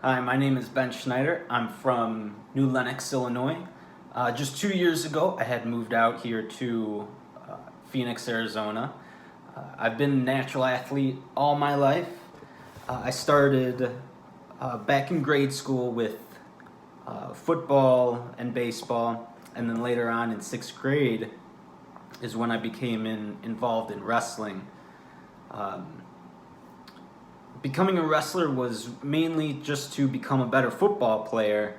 Hi, my name is Ben Schneider. I'm from New Lenox, Illinois. Just 2 years ago, I had moved out here to Phoenix, Arizona. I've been a natural athlete all my life. I started back in grade school with football and baseball, and then later on in sixth grade is when I became involved in wrestling. Um, Becoming a wrestler was mainly just to become a better football player.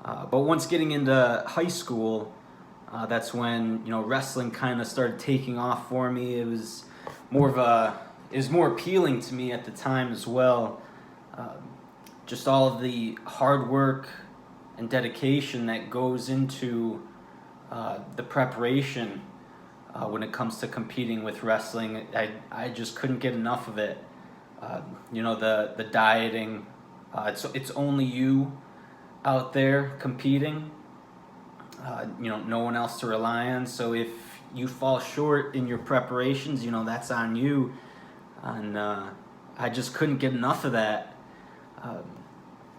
But once getting into high school, that's when wrestling kind of started taking off for me. It was more appealing to me at the time as well. Just all of the hard work and dedication that goes into the preparation when it comes to competing with wrestling. I just couldn't get enough of it. The dieting. It's only you out there competing. No one else to rely on. So if you fall short in your preparations, that's on you. And I just couldn't get enough of that.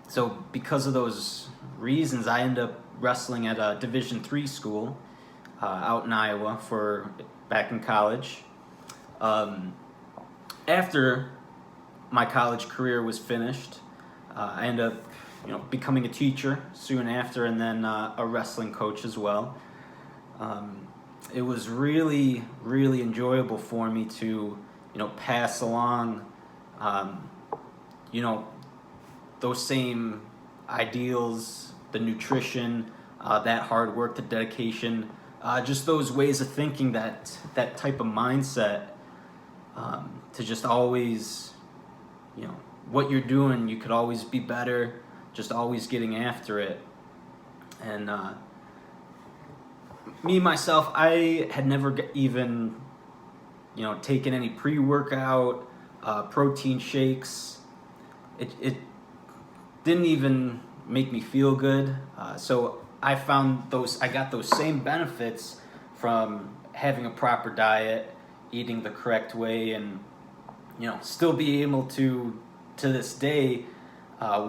So because of those reasons, I ended up wrestling at a Division III school out in Iowa for back in college. After my college career was finished, I ended up, becoming a teacher soon after, and then a wrestling coach as well. It was really, really enjoyable for me to, pass along, you know, those same ideals, the nutrition, that hard work, the dedication, just those ways of thinking, that type of mindset, to just always, what you're doing, you could always be better, just always getting after it. And me, myself, I had never even, taken any pre-workout, protein shakes. It didn't even make me feel good. So I got those same benefits from having a proper diet, eating the correct way, and still be able to this day,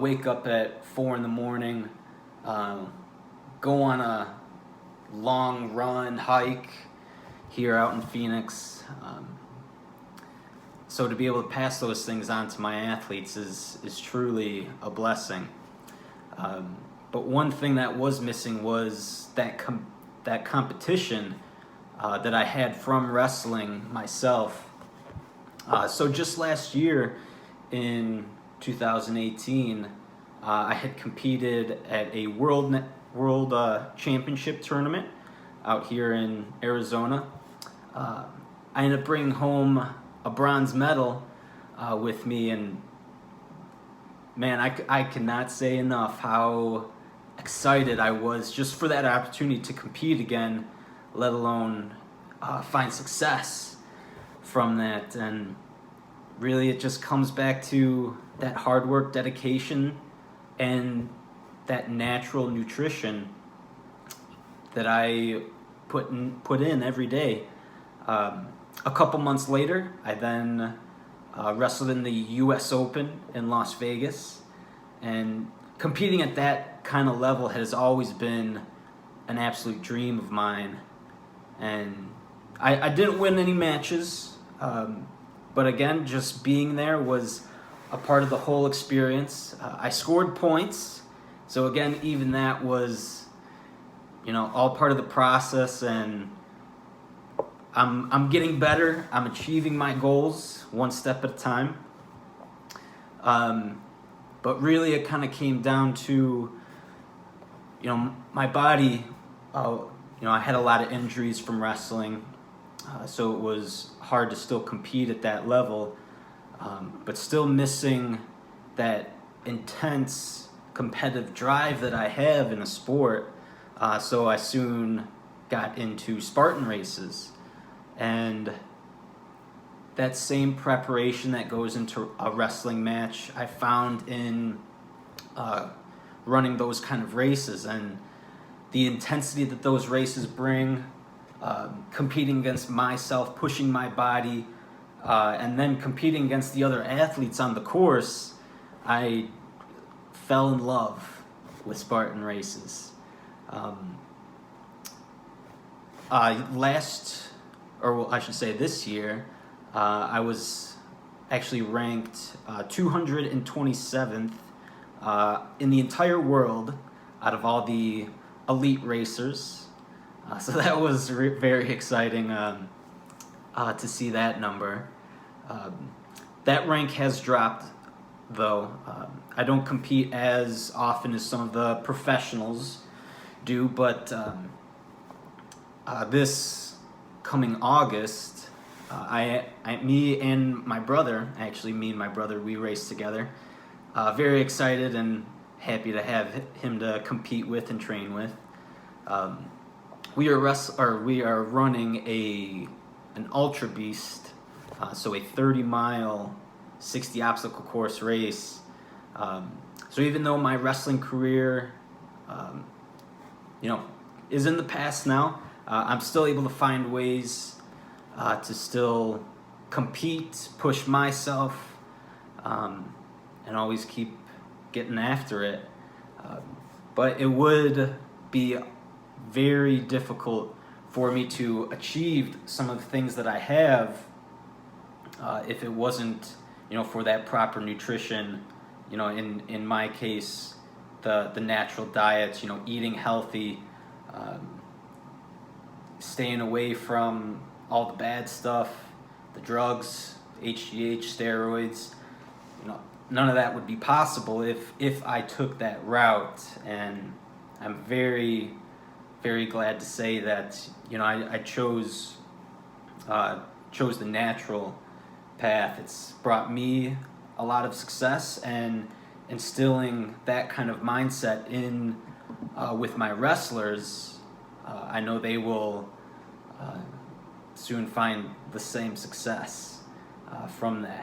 wake up at 4 in the morning, go on a long run, hike here out in Phoenix. So to be able to pass those things on to my athletes is truly a blessing. But one thing that was missing was that competition that I had from wrestling myself. So just last year, in 2018, I had competed at a world championship tournament out here in Arizona. I ended up bringing home a bronze medal with me, and man, I cannot say enough how excited I was just for that opportunity to compete again, let alone find success from that. And really, it just comes back to that hard work, dedication, and that natural nutrition that I put in every day. A couple months later, I then wrestled in the U.S. Open in Las Vegas, and competing at that kind of level has always been an absolute dream of mine. And I didn't win any matches, but again, just being there was a part of the whole experience. I scored points, so again, even that was, all part of the process, and I'm getting better. I'm achieving my goals one step at a time. But really, it kind of came down to, my body. I had a lot of injuries from wrestling, so it was hard to still compete at that level, but still missing that intense competitive drive that I have in a sport. So I soon got into Spartan races, and that same preparation that goes into a wrestling match, I found in running those kind of races, and the intensity that those races bring, competing against myself, pushing my body, and then competing against the other athletes on the course. I fell in love with Spartan races. I should say this year, I was actually ranked 227th in the entire world out of all the elite racers. So that was very exciting to see that number. That rank has dropped, though. I don't compete as often as some of the professionals do, but this coming August, me and my brother, we raced together. Very excited and happy to have him to compete with and train with. We are running an Ultra Beast, so a 30-mile, 60 obstacle course race. So even though my wrestling career, is in the past now, I'm still able to find ways to still compete, push myself, and always keep getting after it. But it would be very difficult for me to achieve some of the things that I have if it wasn't, for that proper nutrition. In my case, the natural diets, eating healthy, staying away from all the bad stuff, the drugs, HGH, steroids. None of that would be possible if I took that route. And I'm very, very glad to say that I chose the natural path. It's brought me a lot of success, and instilling that kind of mindset in with my wrestlers, I know they will soon find the same success from that.